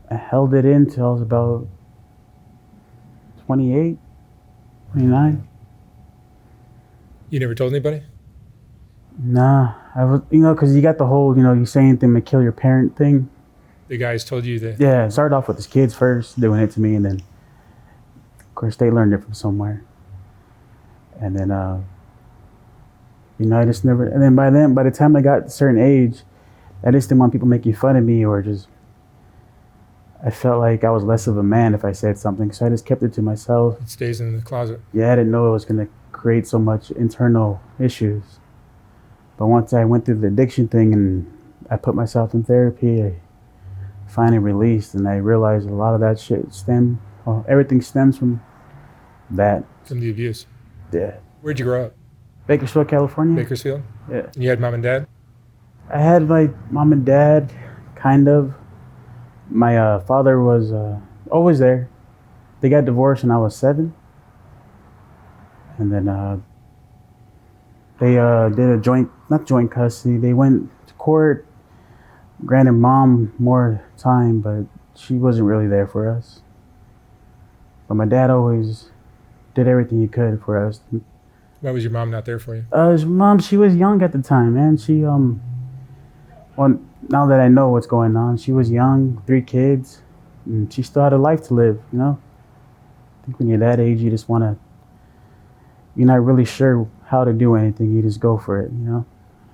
I held it in till I was about 28, 29. You never told anybody? Nah, I was, because you got the whole, you say anything to kill your parent thing. The guys told you that? Yeah, it started off with his kids first doing it to me, and then, of course, they learned it from somewhere. And then, I just never, and then by the time I got a certain age, I just didn't want people making fun of me or just, I felt like I was less of a man if I said something, so I just kept it to myself. It stays in the closet. Yeah, I didn't know it was going to create so much internal issues. But once I went through the addiction thing and I put myself in therapy, I finally released, and I realized a lot of that shit everything stems from that. From the abuse. Yeah. Where'd you grow up? Bakersfield, California. Bakersfield? Yeah. And you had mom and dad? I had my mom and dad, kind of. My father was always there. They got divorced when I was 7. And then they did not joint custody. They went to court, granted mom more time, but she wasn't really there for us. But my dad always did everything he could for us. Why was your mom not there for you? His mom, she was young at the time, man. She, well, now that I know what's going on, she was young, 3 kids, and she still had a life to live, I think when you're that age, you just want to, you're not really sure how to do anything. You just go for it,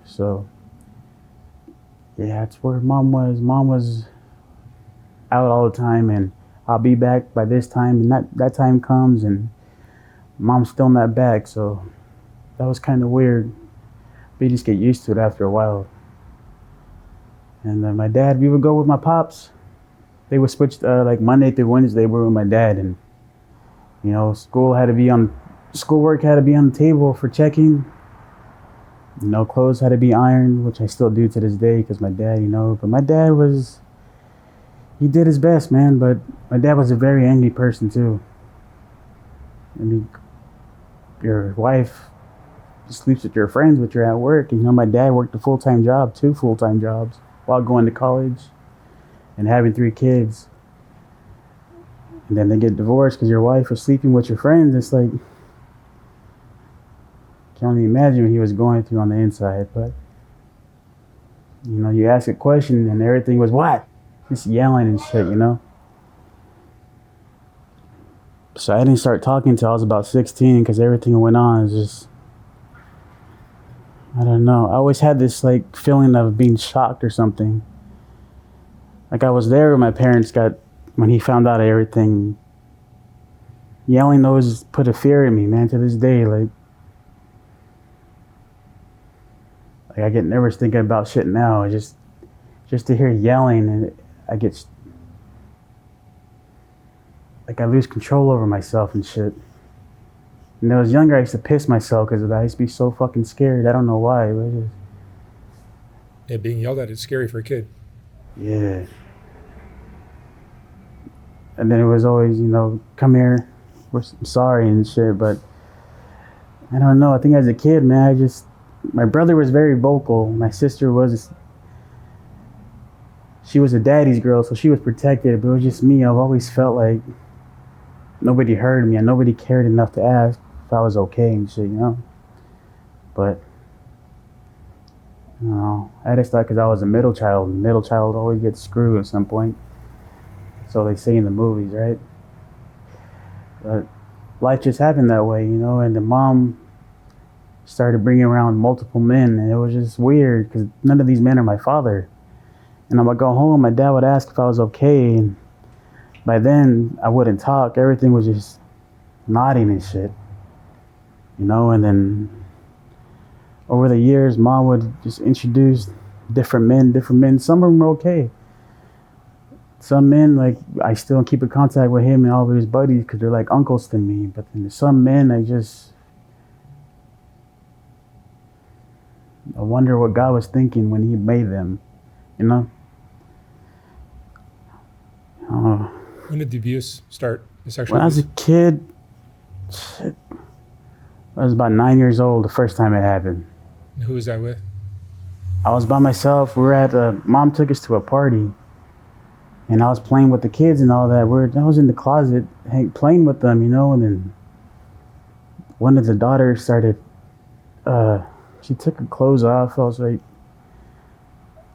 So, yeah, that's where mom was. Mom was out all the time, and I'll be back by this time, and that time comes, and mom's still not back, so that was kind of weird. But you just get used to it after a while. And then my dad, we would go with my pops. They would switch like Monday through Wednesday, we were with my dad, and schoolwork had to be on the table for checking. Clothes had to be ironed, which I still do to this day because my dad, but my dad he did his best, man, but my dad was a very angry person too. I mean, your wife sleeps with your friends, but you're at work. And my dad worked a full-time job, 2 full-time jobs, while going to college and having 3 kids. And then they get divorced because your wife was sleeping with your friends. It's like, I can only imagine what he was going through on the inside. But, you ask a question and everything was what? Just yelling and shit, So I didn't start talking until I was about 16 because everything that went on is just, I don't know. I always had this like feeling of being shocked or something. Like I was there when my parents when he found out everything. Yelling always put a fear in me, man, to this day. Like I get nervous thinking about shit now. Just to hear yelling, and I lose control over myself and shit. When I was younger, I used to piss myself because I used to be so fucking scared. I don't know why. But Yeah, being yelled at is scary for a kid. Yeah. And then it was always, come here, I'm sorry and shit. But I don't know. I think as a kid, man, my brother was very vocal. My sister she was a daddy's girl, so she was protected. But it was just me. I've always felt like nobody heard me and nobody cared enough to ask if I was okay and shit, But, I just thought because I was a middle child always gets screwed at some point. So they say in the movies, right? But life just happened that way, and the mom started bringing around multiple men, and it was just weird because none of these men are my father. And I would go home, my dad would ask if I was okay, and by then I wouldn't talk. Everything was just nodding and shit, and then over the years, mom would just introduce different men. Some of them were okay. Some men, like, I still keep in contact with him and all of his buddies because they're like uncles to me. But then there's some men, I wonder what God was thinking when he made them, When did the abuse start? The sexual When I was a kid, I was about 9 years old the first time it happened. And who was that with? I was by myself. We were mom took us to a party. And I was playing with the kids and all that. I was in the closet playing with them, you know, and then one of the daughters started, she took her clothes off. I was like,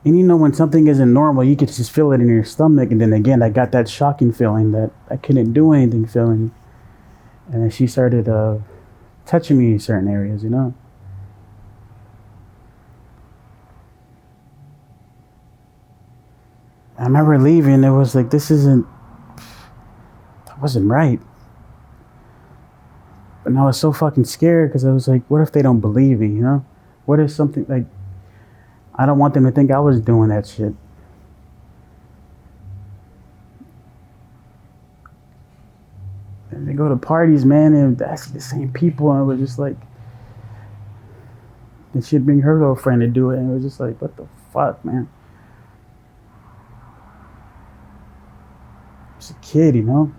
and you know, when something isn't normal, you could just feel it in your stomach. And then again, I got that shocking feeling that I couldn't do anything feeling. And then she started touching me in certain areas, you know. I remember leaving, it was like, that wasn't right. And I was so fucking scared because I was like, what if they don't believe me, you know? What if something like, I don't want them to think I was doing that shit. And they go to parties, man, and that's the same people, and it was just like, and she'd bring her girlfriend to do it, and it was just like, what the fuck, man? I was a kid, you know?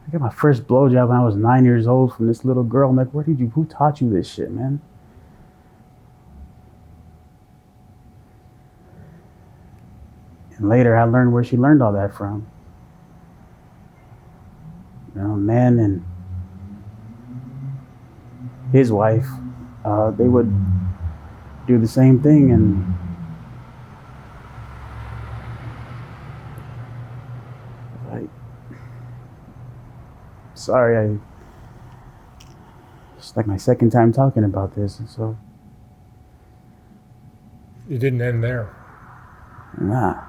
I got my first blowjob when I was 9 years old from this little girl. I'm like, who taught you this shit, man? And later I learned where she learned all that from. You know, man and his wife, they would do the same thing, and sorry, it's like my second time talking about this, and so It didn't end there. nah.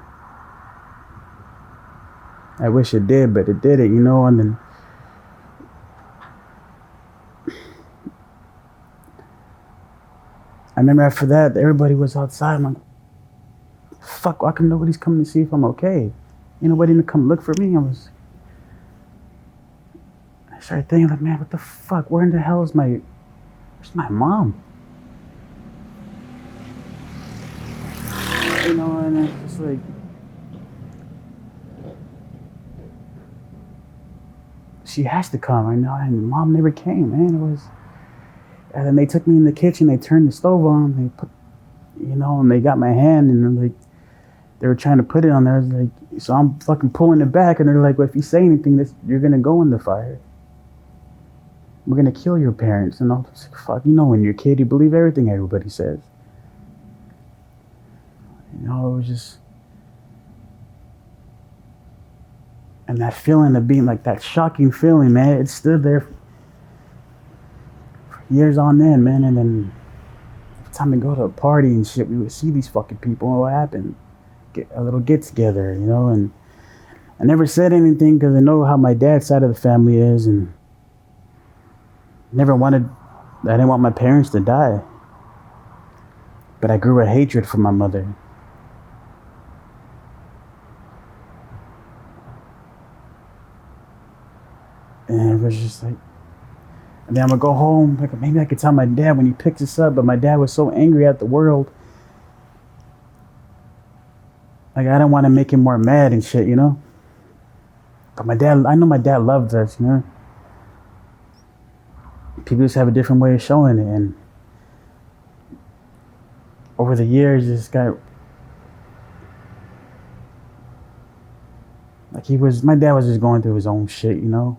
I wish it did, but it didn't, you know. And then I remember after that, everybody was outside. I'm like, fuck, why come nobody's coming to see if I'm okay? Ain't nobody to come look for me. I started thinking, like, man, what the fuck? Where in the hell is where's my mom? You know, and it's just like, she has to come right now, and mom never came, man. And then they took me in the kitchen, they turned the stove on, they put, you know, and they got my hand, and they're like, they were trying to put it on there. I was like, so I'm fucking pulling it back, and they're like, well, if you say anything, you're gonna go in the fire. We're gonna kill your parents. And I was like, fuck, you know, when you're a kid, you believe everything everybody says. You know, it was just, and that feeling of being like that shocking feeling, man, it stood there for years on end, man. And then every time we go to a party and shit, we would see these fucking people, and what happened? Get a little get together, you know. And I never said anything because I know how my dad's side of the family is, and I didn't want my parents to die. But I grew a hatred for my mother. And it was just like, and then I'm gonna go home, like maybe I could tell my dad when he picks us up, but my dad was so angry at the world. Like, I didn't want to make him more mad and shit, you know? But I know my dad loved us, you know? People just have a different way of showing it, and over the years, my dad was just going through his own shit, you know?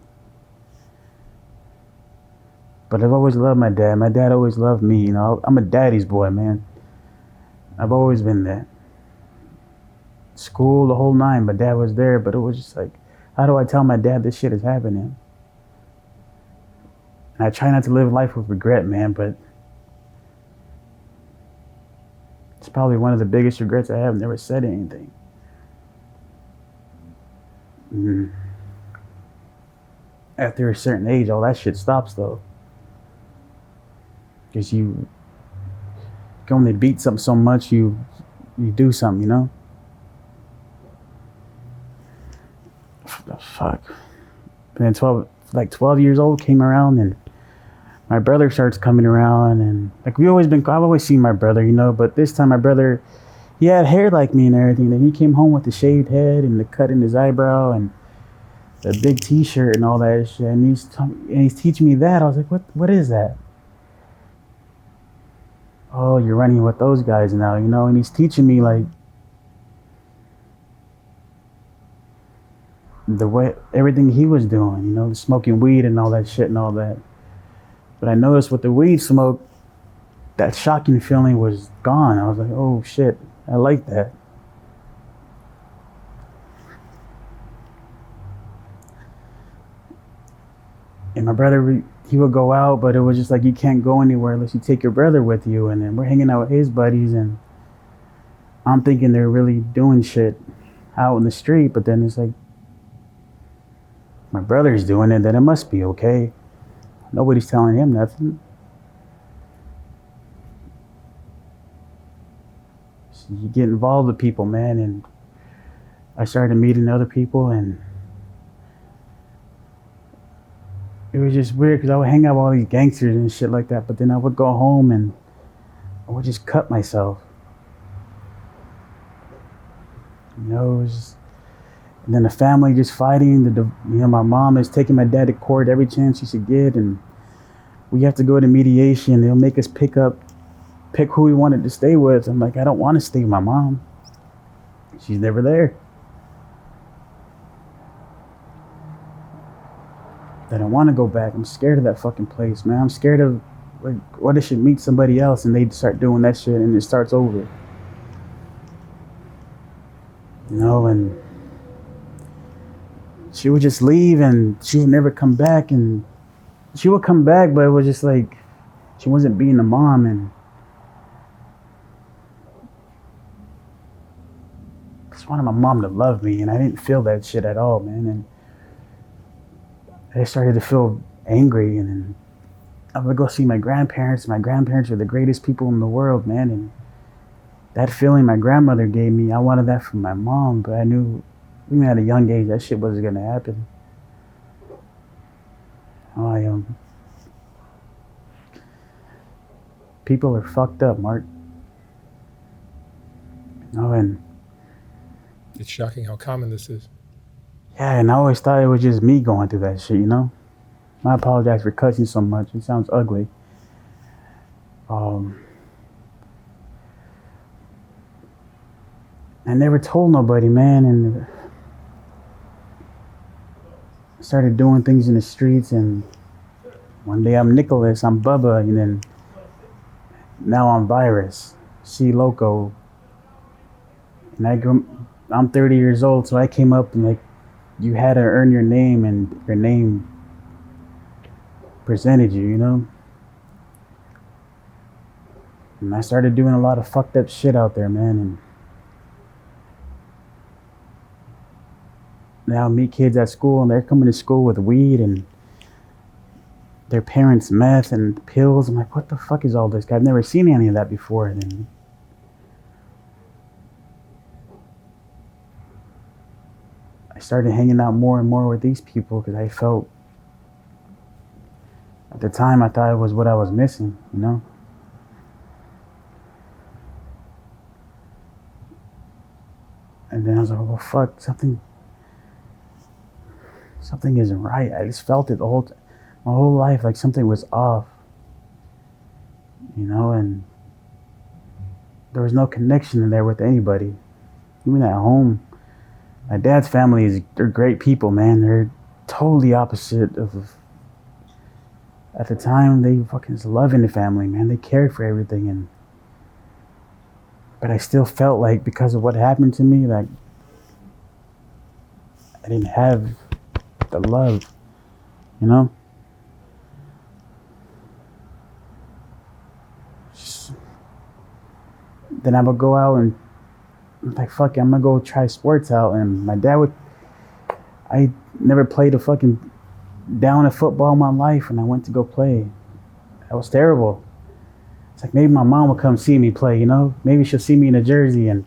But I've always loved my dad. My dad always loved me, you know? I'm a daddy's boy, man. I've always been that. School, the whole nine, but dad was there, but it was just like, how do I tell my dad this shit is happening? And I try not to live life with regret, man, but it's probably one of the biggest regrets I have. Never said anything. After a certain age, all that shit stops, though. Because you can only beat something so much, you do something, you know? The fuck. And then 12 years old came around, and my brother starts coming around, and like I've always seen my brother, you know, but this time my brother, he had hair like me and everything. And he came home with the shaved head and the cut in his eyebrow and the big t-shirt and all that shit. And he's teaching me that. I was like, what is that? Oh, you're running with those guys now, you know? And he's teaching me, like, the way everything he was doing, smoking weed and all that shit and all that. But I noticed with the weed smoke, that shocking feeling was gone. I was like, oh shit, I like that. And my brother, he would go out, but it was just like, you can't go anywhere unless you take your brother with you. And then we're hanging out with his buddies, and I'm thinking they're really doing shit out in the street, but then it's like, my brother's doing it, then it must be okay. Nobody's telling him nothing. So you get involved with people, man, and I started meeting other people, and it was just weird because I would hang out with all these gangsters and shit like that, but then I would go home and I would just cut myself. It was just, and then the family just fighting. My mom is taking my dad to court every chance she should get, and we have to go to mediation. They'll make us pick who we wanted to stay with. I'm like, I don't want to stay with my mom. She's never there. I don't want to go back. I'm scared of that fucking place, man. I'm scared of, like, what if she meets somebody else and they start doing that shit and it starts over. And she would just leave and she would never come back, and she would come back, but it was just like she wasn't being a mom, and I just wanted my mom to love me, and I didn't feel that shit at all, man. And I started to feel angry, and then I would go see my grandparents. My grandparents were the greatest people in the world, man, and that feeling my grandmother gave me, I wanted that from my mom, but I knew even at a young age that shit wasn't gonna happen. People are fucked up, Mark. And It's shocking how common this is. yeah, and I always thought it was just me going through that shit, I apologize for cussing so much. It sounds ugly. I never told nobody, man, and I started doing things in the streets, and one day I'm Nicholas, I'm Bubba, and then now I'm Virus, C Loco, and I'm 30 years old, so I came up and like, you had to earn your name, and your name presented you, And I started doing a lot of fucked up shit out there, man, and now I meet kids at school, and they're coming to school with weed and their parents' meth and pills. I'm like, what the fuck is all this? I've never seen any of that before. And then I started hanging out more and more with these people because I felt, at the time, I thought it was what I was missing, And then I was like, well, fuck, something isn't right. I just felt it my whole life, like something was off, and there was no connection in there with anybody. Even at home, my dad's family they're great people, man. They're totally opposite of, at the time, they fucking loving the family, man. They cared for everything, but I still felt like, because of what happened to me, like I didn't have the love, Then I would go out and I'm like, fuck it, I'm gonna go try sports out. And my dad I never played a fucking down of football in my life, and I went to go play. That was terrible. It's like, maybe my mom will come see me play, Maybe she'll see me in a jersey and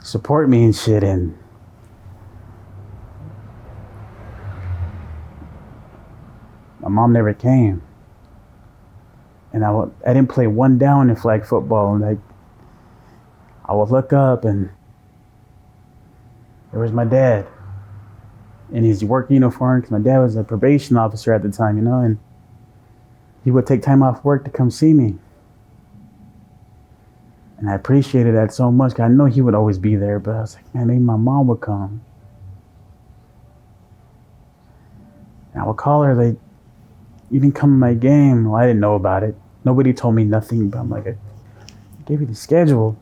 support me and shit. And my mom never came. And I didn't play one down in flag football. And like, I would look up and there was my dad in his work uniform, because my dad was a probation officer at the time, and he would take time off work to come see me. And I appreciated that so much, because I know he would always be there, but I was like, man, maybe my mom would come. And I would call her like, you didn't come to my game. Well, I didn't know about it. Nobody told me nothing. But I'm like, I gave you the schedule.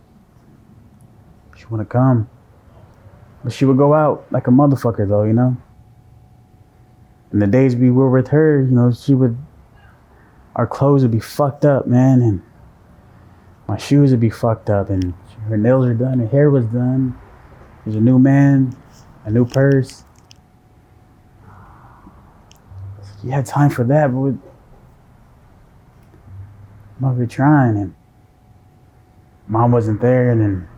She want to come. But she would go out like a motherfucker though, you know? And the days we were with her, you know, our clothes would be fucked up, man. And my shoes would be fucked up. And her nails are done. Her hair was done. There's a new man, a new purse. You had time for that, but we were trying. And mom wasn't there. And then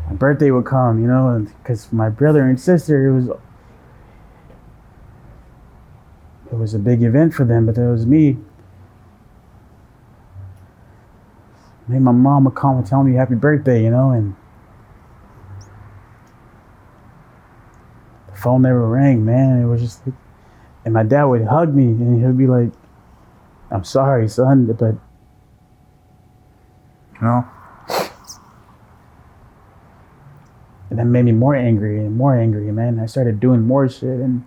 my birthday would come, you know, and because my brother and sister, it was a big event for them, but it was me. Maybe my mom would call and tell me happy birthday, you know, and the phone never rang, man. It was just like, and my dad would hug me and he'd be like, I'm sorry, son, but, you know. And that made me more angry and more angry, man. I started doing more shit, and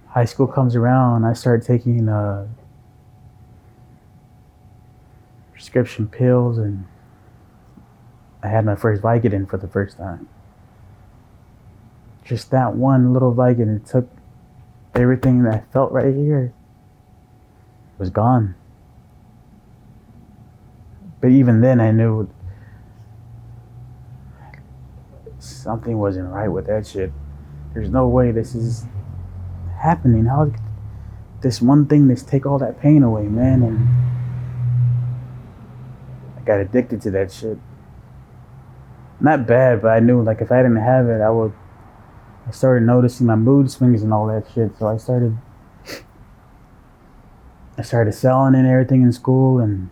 high school comes around. I start taking prescription pills, and I had my first Vicodin for the first time. Just that one little Vicodin, it took everything that I felt right here. It was gone. But even then, I knew something wasn't right with that shit. There's no way this is happening. How this one thing just take all that pain away, man? And I got addicted to that shit. Not bad, but I knew like if I didn't have it, I started noticing my mood swings and all that shit. So I started selling and everything in school, and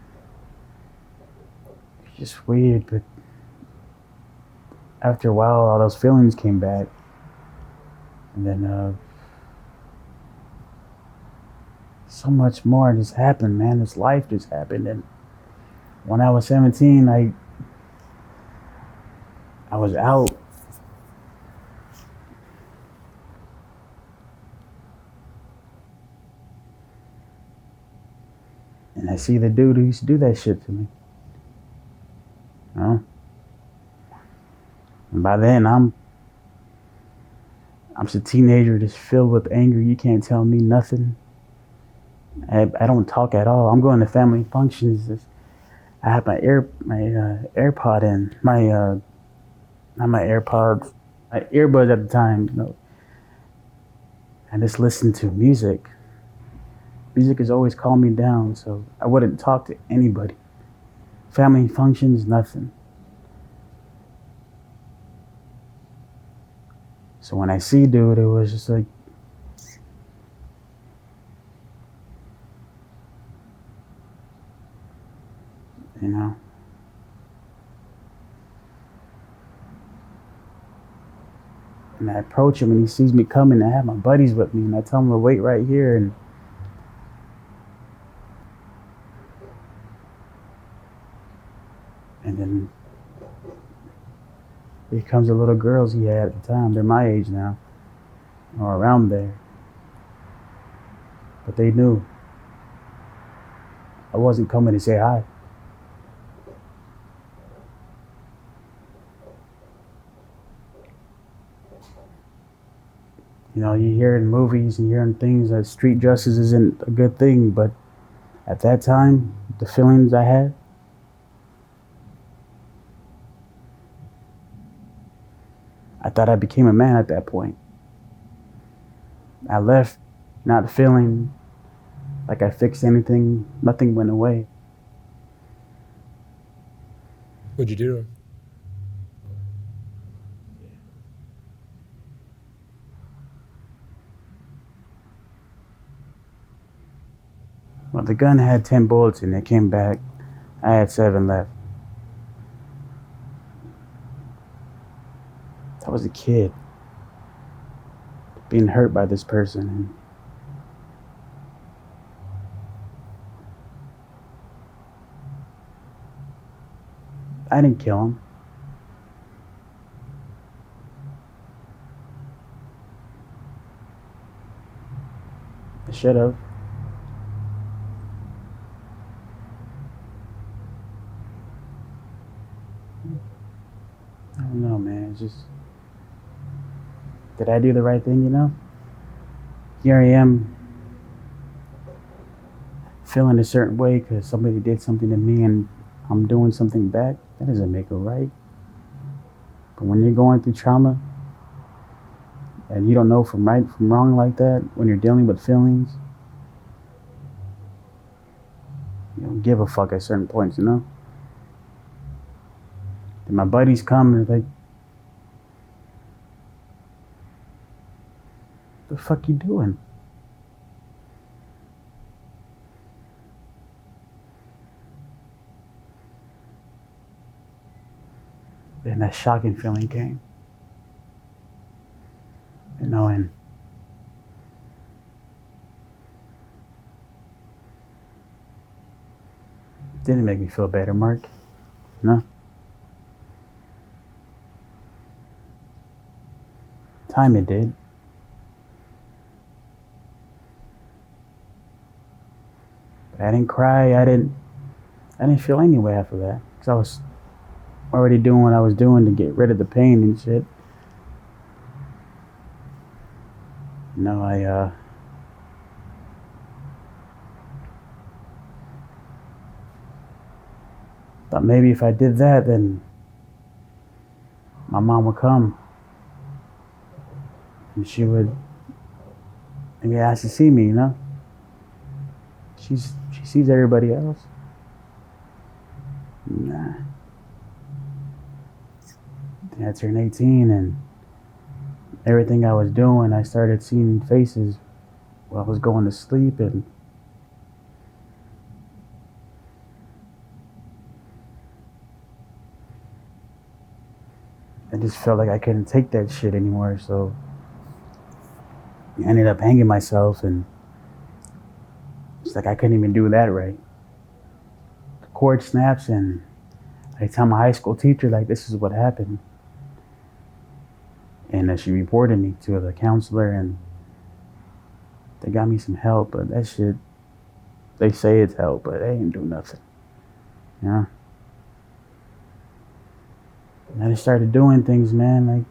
it's just weird. But after a while, all those feelings came back, and then so much more just happened, man. This life just happened, and when I was 17, I was out. And I see the dude who used to do that shit to me. You know? And by then, I'm just a teenager just filled with anger. You can't tell me nothing. I don't talk at all. I'm going to family functions. I have my AirPod in. Not my AirPods, my earbuds at the time, you know. I just listen to music. Music has always calmed me down, so I wouldn't talk to anybody. Family functions, nothing. So when I see dude, it was just like, you know. And I approach him and he sees me coming. I have my buddies with me and I tell him to wait right here. And then here comes the little girls he had at the time. They're my age now, or around there. But they knew I wasn't coming to say hi. You know, you hear in movies and you hear in things that street justice isn't a good thing, but at that time, the feelings I had, I thought I became a man at that point. I left not feeling like I fixed anything. Nothing went away. What'd you do to him? Well, the gun had 10 bullets in it. It came back. I had 7 left. I was a kid being hurt by this person. And I didn't kill him. should have. I don't know, man. It's just, did I do the right thing, you know? Here I am feeling a certain way because somebody did something to me and I'm doing something back. That doesn't make it right. But when you're going through trauma and you don't know from right from wrong like that, when you're dealing with feelings, you don't give a fuck at certain points, you know? Then my buddies come and they're like, the fuck you doing? Then that shocking feeling came. You know, and it didn't make me feel better, Mark. No. Time it did. I didn't cry. I didn't feel any way after that because I was already doing what I was doing to get rid of the pain and shit. No, I thought maybe if I did that, then my mom would come and she would maybe ask to see me, you know? She sees everybody else. Nah. Then I turned 18 and everything I was doing, I started seeing faces while I was going to sleep, and I just felt like I couldn't take that shit anymore, so I ended up hanging myself, and it's like I couldn't even do that right. The cord snaps and I tell my high school teacher, like, this is what happened. And she reported me to the counselor and they got me some help, but that shit, they say it's help, but they ain't do nothing. You know? And I just started doing things, man. Like,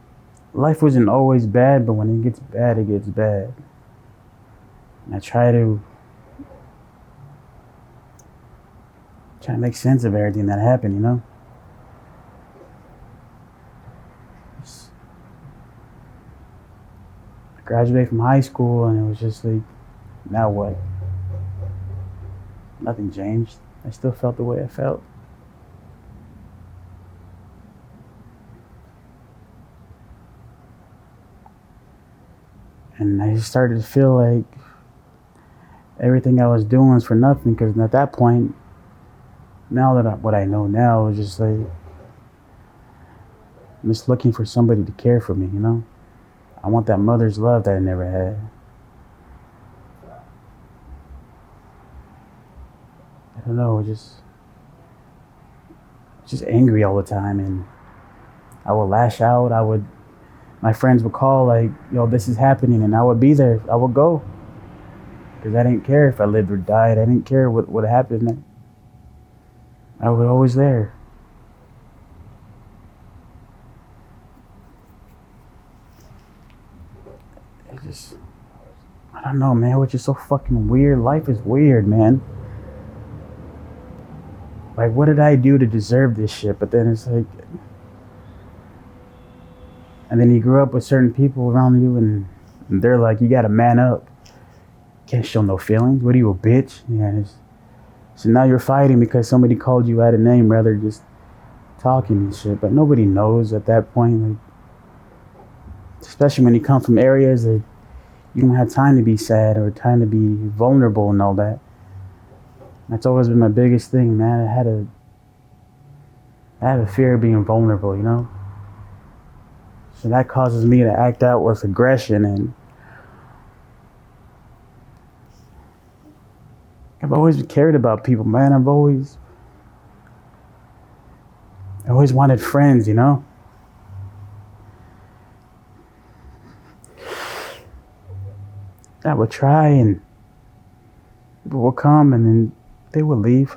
life wasn't always bad, but when it gets bad, it gets bad. And I try to make sense of everything that happened, you know? I graduated from high school and it was just like, now what? Nothing changed. I still felt the way I felt. And I just started to feel like everything I was doing was for nothing, because at that point, now that what I know now is just like, I'm just looking for somebody to care for me, you know? I want that mother's love that I never had. I don't know, just angry all the time, and I would lash out. My friends would call like, yo, this is happening, and I would be there. I would go. Because I didn't care if I lived or died. I didn't care what happened. I was always there. I don't know, man, which is so fucking weird. Life is weird, man. Like, what did I do to deserve this shit? But then it's like, and then you grew up with certain people around you and they're like, you gotta man up. Can't show no feelings. What are you, a bitch? Yeah, so now you're fighting because somebody called you out a name rather than just talking and shit. But nobody knows at that point, like, especially when you come from areas that you don't have time to be sad or time to be vulnerable and all that. That's always been my biggest thing, man. I had a fear of being vulnerable, you know? So that causes me to act out with aggression, and I've always cared about people, man. I always wanted friends, you know? I would try and People will come and then they will leave.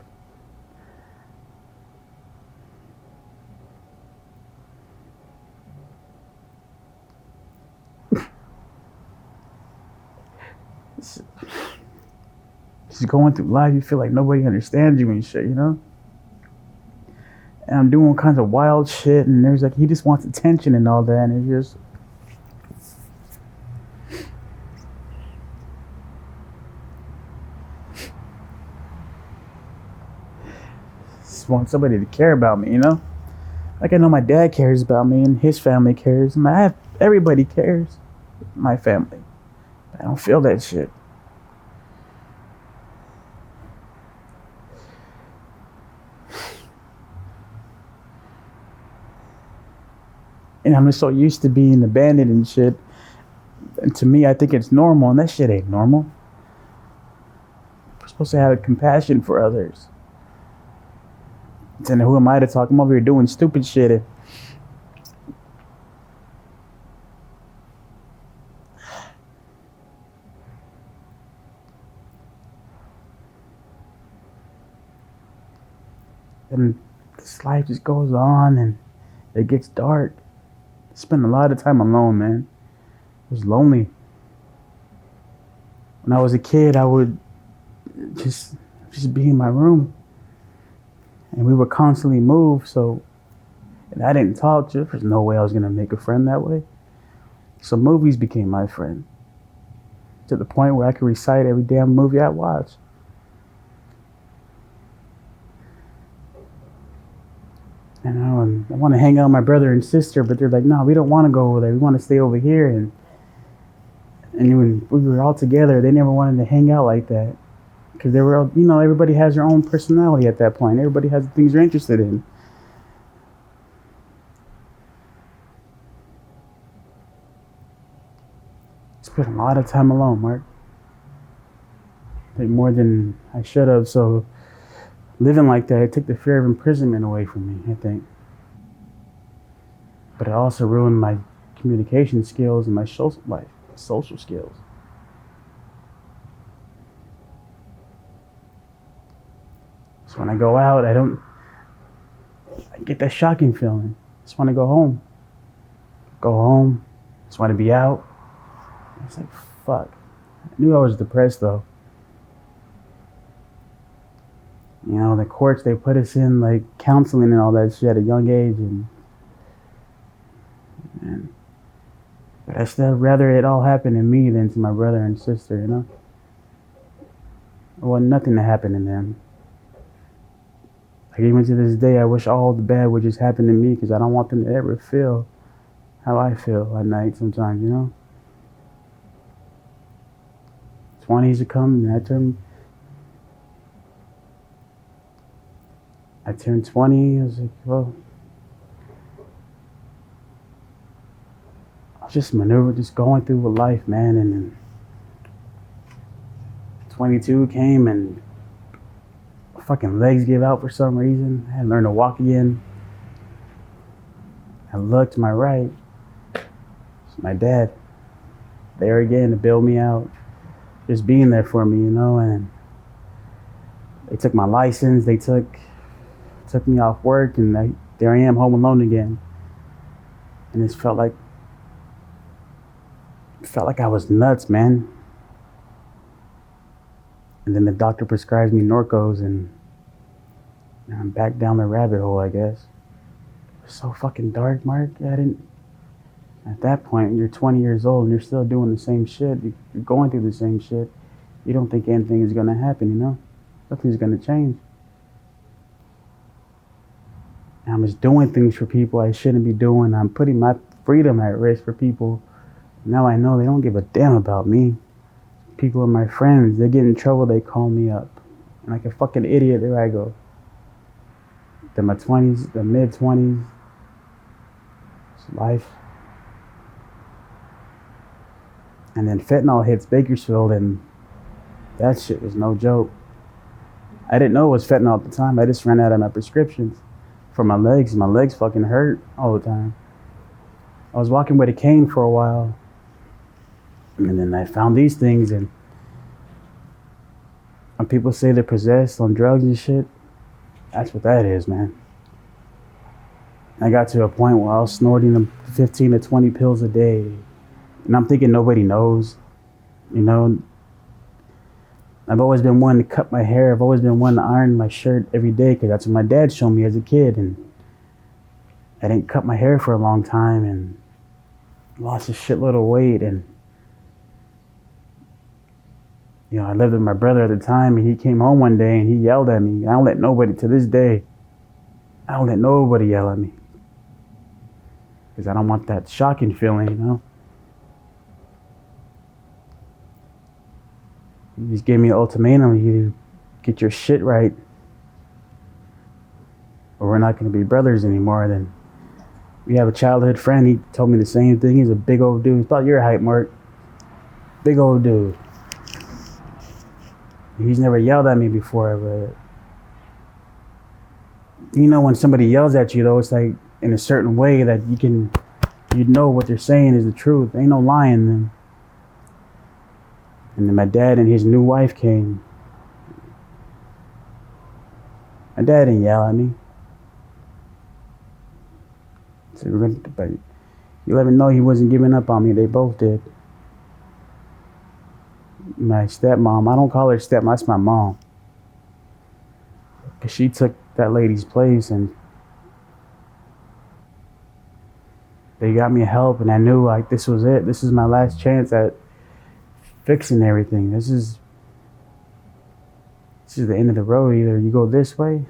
Just going through life, you feel like nobody understands you and shit, you know? And I'm doing all kinds of wild shit, and there's like, he just wants attention and all that, and it's just want somebody to care about me, you know? Like, I know my dad cares about me, and his family cares, and everybody cares. My family. I don't feel that shit. And I'm just so used to being abandoned and shit. And to me, I think it's normal, and that shit ain't normal. We're supposed to have compassion for others. And who am I to talk? I'm over here doing stupid shit. And this life just goes on, and it gets dark. I spend a lot of time alone, man. It was lonely. When I was a kid, I would just be in my room. And we would constantly move, and I didn't talk to her. There's no way I was going to make a friend that way. So movies became my friend. To the point where I could recite every damn movie I watched. And I want to hang out with my brother and sister, but they're like, no, we don't want to go over there. We want to stay over here. And when we were all together, they never wanted to hang out like that. Because they were, everybody has their own personality at that point. Everybody has the things they're interested in. Spent a lot of time alone, Mark. I think more than I should have. So living like that, it took the fear of imprisonment away from me, I think. But it also ruined my communication skills and my social skills. So when I go out, I get that shocking feeling. I just want to go home. Just want to be out. It's like, fuck. I knew I was depressed though. The courts, they put us in like counseling and all that shit at a young age, but I still rather it all happen to me than to my brother and sister, There wasn't nothing to happen to them. Like even to this day, I wish all the bad would just happen to me because I don't want them to ever feel how I feel at night sometimes, 20s would come and I turned 20. I was like, well, I was just going through life, man. And then 22 came and my fucking legs gave out for some reason. I had to learn to walk again. I looked to my right. It's my dad. There again to bail me out. Just being there for me, and they took my license. They took me off work, and there I am home alone again. And it felt like I was nuts, man. And then the doctor prescribes me Norcos, and I'm back down the rabbit hole, I guess. It was so fucking dark, Mark. At that point, you're 20 years old and you're still doing the same shit. You're going through the same shit. You don't think anything is going to happen, Nothing's going to change. And I'm just doing things for people I shouldn't be doing. I'm putting my freedom at risk for people. Now I know they don't give a damn about me. People are my friends. They get in trouble, they call me up. And like a fucking idiot, there I go. In my 20s, the mid-20s. It's life. And then fentanyl hits Bakersfield, and that shit was no joke. I didn't know it was fentanyl at the time. I just ran out of my prescriptions for my legs. My legs fucking hurt all the time. I was walking with a cane for a while. And then I found these things, and When people say they're possessed on drugs and shit, that's what that is, man. I got to a point where I was snorting them 15 to 20 pills a day. And I'm thinking nobody knows. You know, I've always been one to cut my hair. I've always been one to iron my shirt every day because that's what my dad showed me as a kid. And I didn't cut my hair for a long time and lost a shitload of weight. And, you know, I lived with my brother at the time, and he came home one day and he yelled at me. I don't let nobody, to this day, I don't let nobody yell at me. Because I don't want that shocking feeling, you know? He just gave me an ultimatum. You get your shit right, or we're not going to be brothers anymore. Then we have a childhood friend. He told me the same thing. He's a big old dude. He's about your height, Mark. Big old dude. He's never yelled at me before, but you know when somebody yells at you, though, it's like in a certain way that you know what they're saying is the truth. Ain't no lying then. And then my dad and his new wife came. My dad didn't yell at me. So but you let me know he wasn't giving up on me. They both did. My stepmom, I don't call her stepmom, that's my mom. Because she took that lady's place and they got me help, and I knew like this was it. This is my last chance at fixing everything. This is the end of the road. Either you go this way,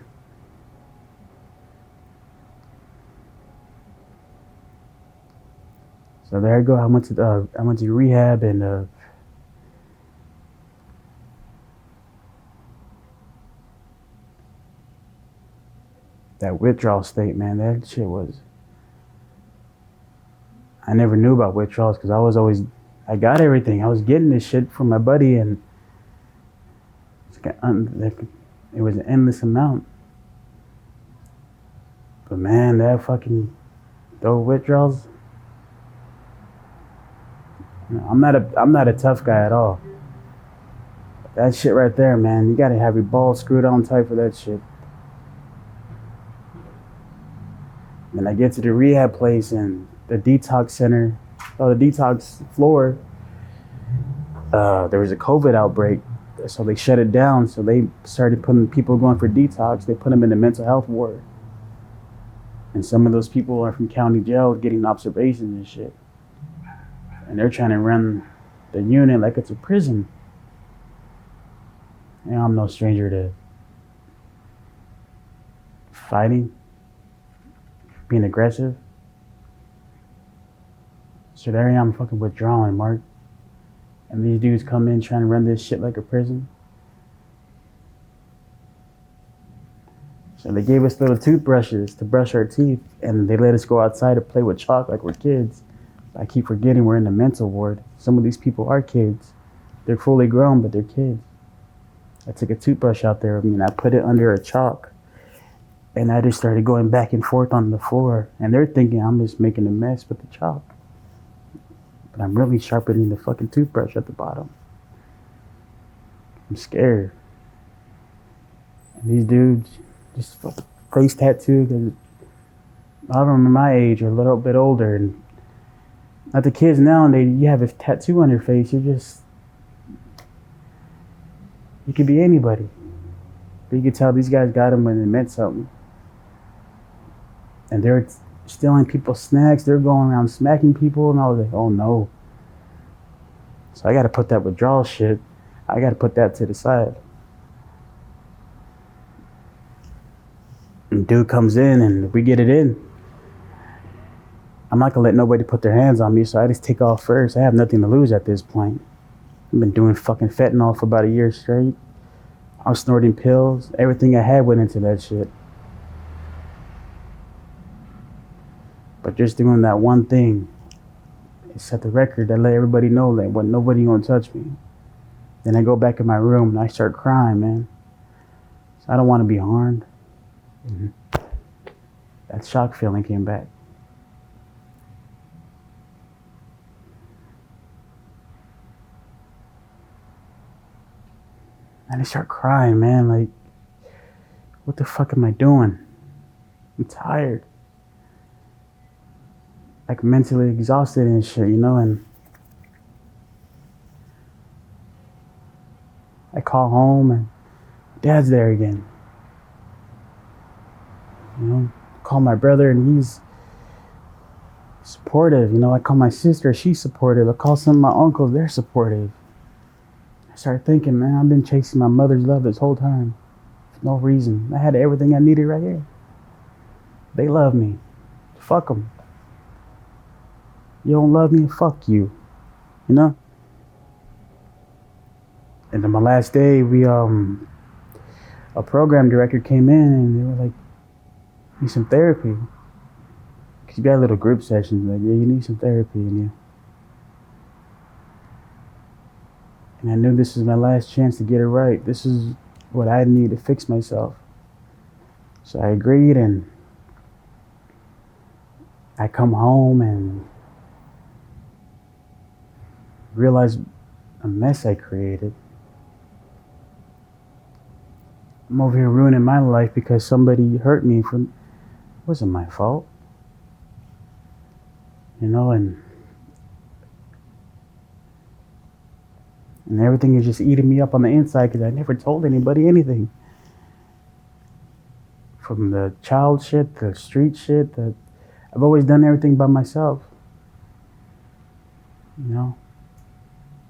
so there I go. I went to rehab, and that withdrawal state, man, that shit was. I never knew about withdrawals because I got everything. I was getting this shit from my buddy, and it was an endless amount. But man, those withdrawals. I'm not a tough guy at all. That shit right there, man, you gotta have your balls screwed on tight for that shit. And I get to the rehab place and the detox center, the detox floor, there was a COVID outbreak. So they shut it down. So they started putting people going for detox. They put them in the mental health ward. And some of those people are from county jail getting observations and shit. And they're trying to run the unit like it's a prison. You know, I'm no stranger to fighting, being aggressive. So there I am fucking withdrawing, Mark. And these dudes come in trying to run this shit like a prison. So they gave us little toothbrushes to brush our teeth, and they let us go outside to play with chalk like we're kids. I keep forgetting we're in the mental ward. Some of these people are kids. They're fully grown, but they're kids. I took a toothbrush out there and I put it under a chalk. And I just started going back and forth on the floor. And they're thinking I'm just making a mess with the chalk. But I'm really sharpening the fucking toothbrush at the bottom. I'm scared. And these dudes, just face tattooed, and a lot of them are my age or a little bit older. And not the kids now, and you have a tattoo on your face, you could be anybody. But you could tell these guys got them when it meant something. And they're stealing people's snacks, they're going around smacking people, and I was like, oh no. So I gotta put that withdrawal shit, I gotta put that to the side. And dude comes in and we get it in. I'm not gonna let nobody put their hands on me, so I just take off first. I have nothing to lose at this point. I've been doing fucking fentanyl for about a year straight. I was snorting pills. Everything I had went into that shit. But just doing that one thing, it set the record. I let everybody know that when nobody gonna touch me. Then I go back in my room and I start crying, man. So I don't want to be harmed. Mm-hmm. That shock feeling came back. And I start crying, man. Like, what the fuck am I doing? I'm tired. Like, mentally exhausted and shit, and I call home and Dad's there again. Call my brother and he's supportive. I call my sister, she's supportive. I call some of my uncles, they're supportive. I started thinking, man, I've been chasing my mother's love this whole time. For no reason. I had everything I needed right here. They love me. Fuck them. You don't love me? Fuck you. And then my last day, a program director came in and they were like, "You need some therapy." Because you got little group sessions, like, yeah, you need some therapy in you. And I knew this was my last chance to get it right. This is what I need to fix myself. So I agreed, and I come home and realize a mess I created. I'm over here ruining my life because somebody hurt me. It wasn't my fault. And everything is just eating me up on the inside because I never told anybody anything. From the child shit, the street shit, I've always done everything by myself. When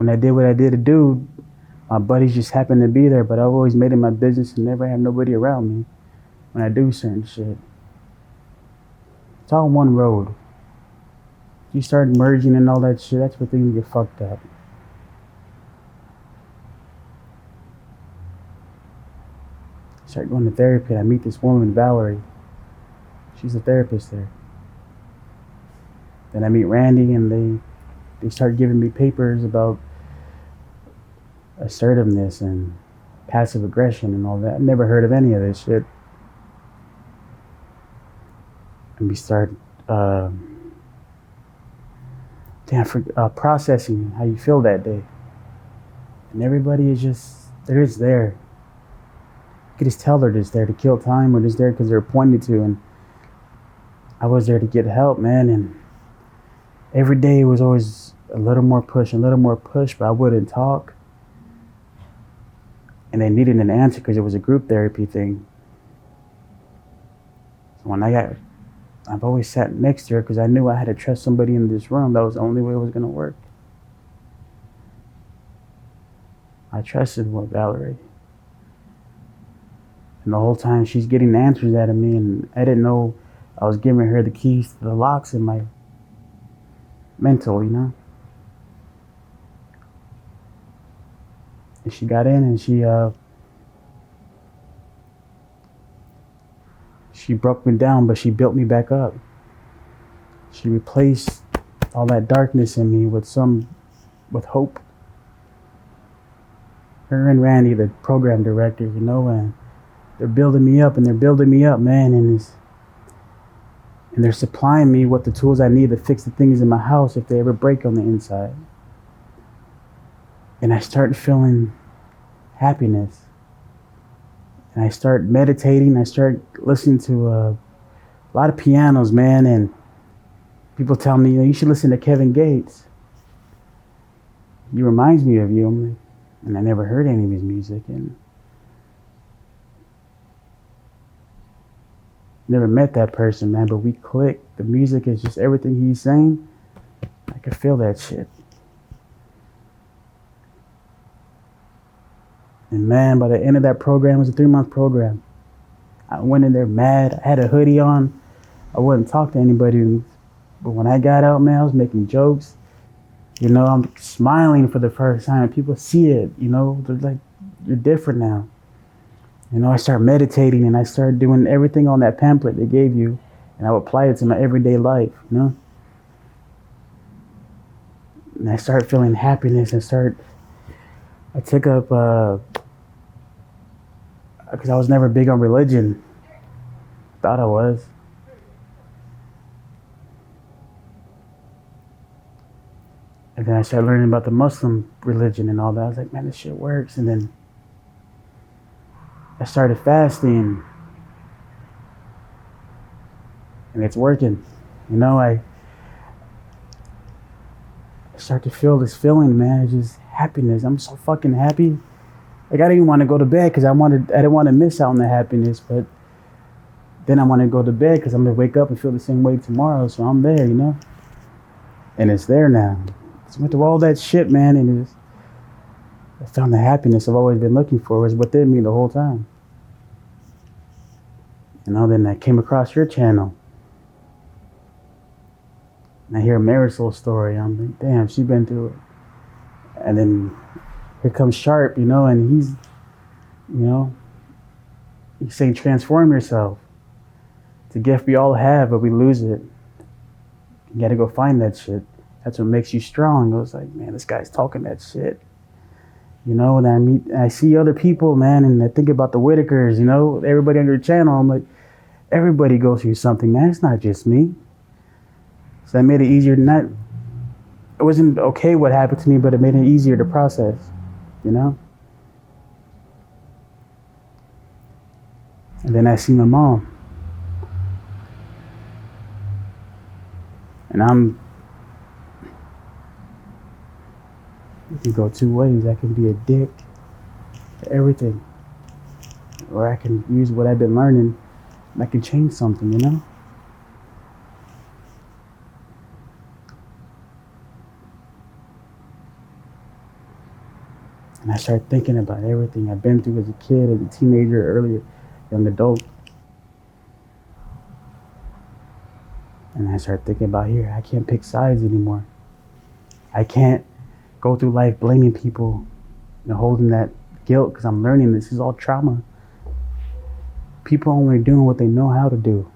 I did what I did to do, my buddies just happened to be there, but I've always made it my business to never have nobody around me when I do certain shit. It's all one road. You start merging and all that shit, that's where things get fucked up. I start going to therapy and I meet this woman, Valerie. She's a therapist there. Then I meet Randy and they start giving me papers about assertiveness and passive aggression and all that. I've never heard of any of this shit. And we start processing how you feel that day. And everybody is they're just there. You can just tell they're just there to kill time, or just there because they're appointed to. And I was there to get help, man. And every day it was always a little more push, but I wouldn't talk. And they needed an answer because it was a group therapy thing. So I've always sat next to her because I knew I had to trust somebody in this room. That was the only way it was going to work. I trusted Valerie. And the whole time she's getting answers out of me, and I didn't know I was giving her the keys to the locks in my mental, And she got in and she broke me down, but she built me back up. She replaced all that darkness in me with hope. Her and Randy, the program director, and they're building me up, man, and they're supplying me with the tools I need to fix the things in my house if they ever break on the inside. And I start feeling happiness. And I start meditating. I start listening to a lot of pianos, man, and people tell me, you should listen to Kevin Gates. He reminds me of you. And I never heard any of his music, and never met that person, man, but we click. The music is just everything he's saying. I could feel that shit. And man, by the end of that program, it was a 3-month program. I went in there mad. I had a hoodie on. I wouldn't talk to anybody. But when I got out, man, I was making jokes. I'm smiling for the first time. People see it, They're like, you're different now. I started meditating and I started doing everything on that pamphlet they gave you, and I would apply it to my everyday life, And I started feeling happiness. I took up, because I was never big on religion. Thought I was. And then I started learning about the Muslim religion and all that. I was like, man, this shit works. And then I started fasting, and it's working. You know, I start to feel this feeling, man. It's just happiness. I'm so fucking happy. Like, I didn't even want to go to bed because I didn't want to miss out on the happiness, but then I want to go to bed because I'm going to wake up and feel the same way tomorrow. So I'm there, you know? And it's there now. Just went through all that shit, man, and I found the happiness I've always been looking for. It was within me the whole time. You know, then I came across your channel. And I hear Marisol's story. I'm like, damn, she's been through it. And then here comes Sharp, you know, and he's saying transform yourself. It's a gift we all have, but we lose it. You gotta go find that shit. That's what makes you strong. I was like, man, this guy's talking that shit. You know, and I see other people, man, and I think about the Whitakers, you know, everybody on your channel. I'm like, everybody goes through something, man. It's not just me. So that made it easier it wasn't okay what happened to me, but it made it easier to process, you know? And then I see my mom. And it can go two ways. I can be a dick to everything. Or I can use what I've been learning and I can change something, you know? And I started thinking about everything I've been through as a kid, as a teenager, earlier, young adult. And I started thinking about here, I can't pick sides anymore. I can't go through life blaming people and holding that guilt because I'm learning this is all trauma. People only doing what they know how to do.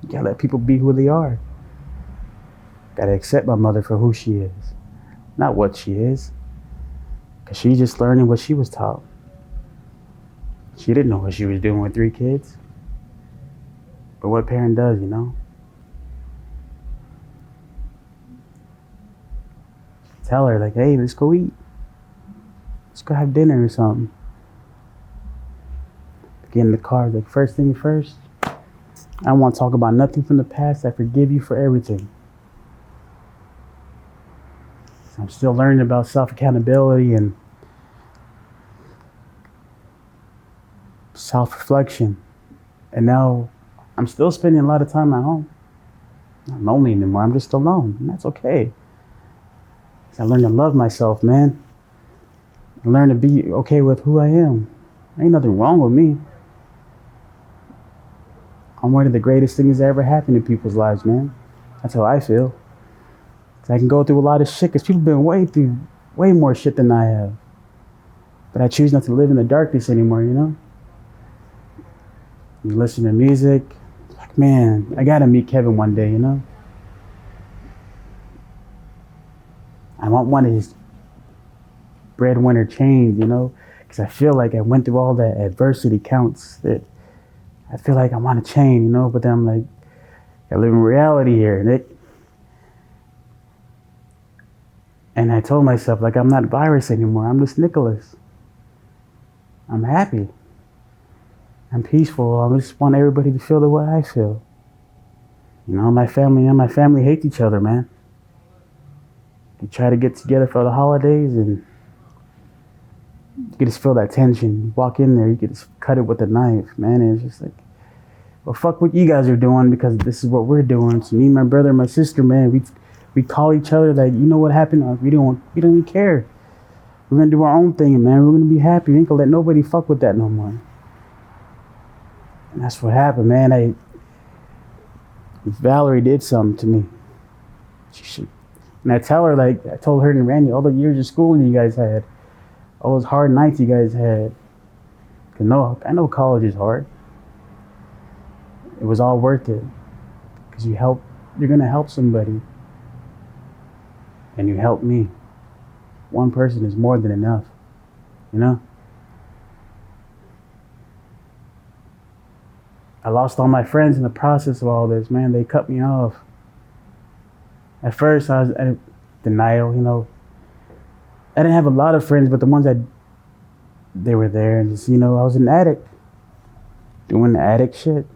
You gotta let people be who they are. Gotta accept my mother for who she is, not what she is. Because she's just learning what she was taught. She didn't know what she was doing with 3 kids. But what parent does, you know? Tell her, like, hey, let's go eat. Let's go have dinner or something. Get in the car, like, first thing first, I don't want to talk about nothing from the past. I forgive you for everything. So I'm still learning about self-accountability and self-reflection. And now I'm still spending a lot of time at home. I'm not lonely anymore. I'm just alone. And that's okay. I learned to love myself, man. I learned to be okay with who I am. Ain't nothing wrong with me. I'm one of the greatest things that ever happened in people's lives, man. That's how I feel. I can go through a lot of shit because people have been through way more shit than I have. But I choose not to live in the darkness anymore, you know? You listen to music. Like, man, I gotta meet Kevin one day, you know? I want one of his breadwinner chains, you know? Because I feel like I went through all that adversity counts. That I feel like I want a chain, you know? But then I'm like, I live in reality here, Nick. And I told myself, like, I'm not Virus anymore. I'm just Nicholas. I'm happy. I'm peaceful. I just want everybody to feel the way I feel. You know, my family and my family hate each other, man. They try to get together for the holidays and you can just feel that tension. You walk in there, you can just cut it with a knife, man. And it's just like, well, fuck what you guys are doing because this is what we're doing. So me, my brother, and my sister, man, we call each other like, you know what happened? We don't even care. We're gonna do our own thing, man. We're gonna be happy. We ain't gonna let nobody fuck with that no more. And that's what happened, man. Valerie did something to me. And I told her and Randy all the years of school you guys had, all those hard nights you guys had. I know college is hard. It was all worth it because you're gonna help somebody. And you helped me. One person is more than enough, you know? I lost all my friends in the process of all this, man. They cut me off. At first, I was in denial, you know. I didn't have a lot of friends, but the ones they were there. And just, you know, I was an addict. doing the addict shit.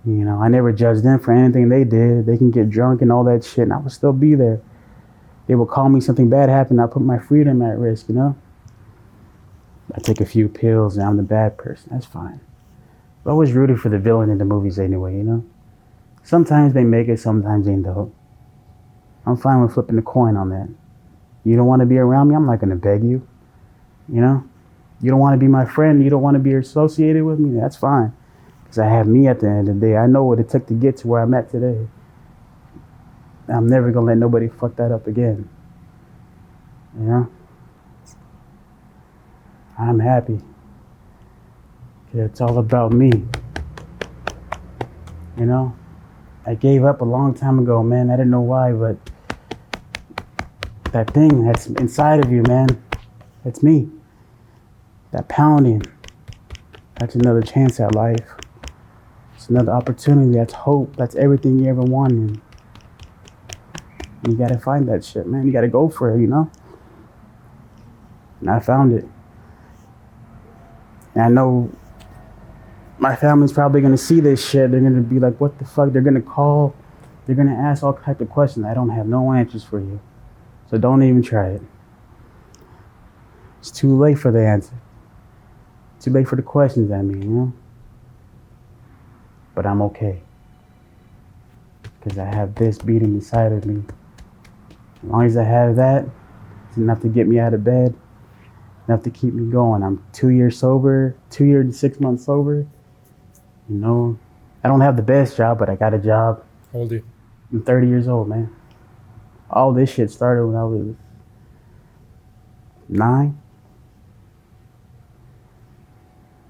You know, I never judged them for anything they did. They can get drunk and all that shit, and I would still be there. They would call me, something bad happened, I put my freedom at risk, you know? I take a few pills and I'm the bad person. That's fine. I always rooted for the villain in the movies anyway, you know? Sometimes they make it, sometimes they don't. I'm fine with flipping the coin on that. You don't want to be around me, I'm not going to beg you. You know? You don't want to be my friend, you don't want to be associated with me, that's fine. Because I have me at the end of the day. I know what it took to get to where I'm at today. I'm never going to let nobody fuck that up again. You know? I'm happy. It's all about me. You know? I gave up a long time ago, man. I didn't know why, but that thing that's inside of you, man, that's me. That pounding, that's another chance at life. It's another opportunity, that's hope, that's everything you ever wanted. You gotta find that shit, man. You gotta go for it, you know? And I found it. And I know my family's probably gonna see this shit. They're gonna be like, what the fuck? They're gonna call. They're gonna ask all type of questions. I don't have no answers for you. So don't even try it. It's too late for the answer. Too late for the questions, I mean, you know? But I'm okay. Because I have this beating inside of me. As long as I have that, it's enough to get me out of bed. Enough to keep me going. I'm 2 years sober, 2 years and 6 months sober. You know, I don't have the best job, but I got a job. How old are you? I'm 30 years old, man. All this shit started when I was 9.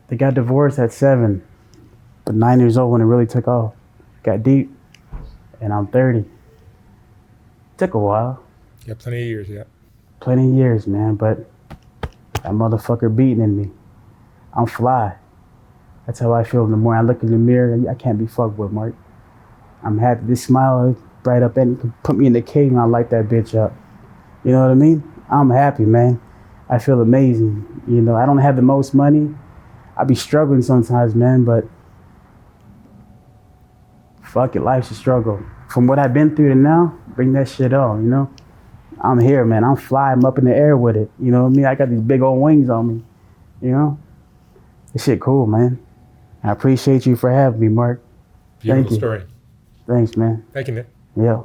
They got divorced at 7, but 9 years old when it really took off. Got deep, and I'm 30. Took a while. Yeah, plenty of years, yeah. Plenty of years, man, but that motherfucker beating in me. I'm fly. That's how I feel. The more I look in the mirror, I can't be fucked with, Mark. I'm happy. This smile bright up and you can put me in the cave and I light that bitch up. You know what I mean? I'm happy, man. I feel amazing. You know, I don't have the most money. I be struggling sometimes, man, but fuck it, life's a struggle. From what I've been through to now, bring that shit on, you know? I'm here, man. I'm fly. I'm up in the air with it. You know what I mean? I got these big old wings on me. You know? This shit cool, man. I appreciate you for having me, Mark. Beautiful story. Thanks, man. Thank you, Nick. Yeah.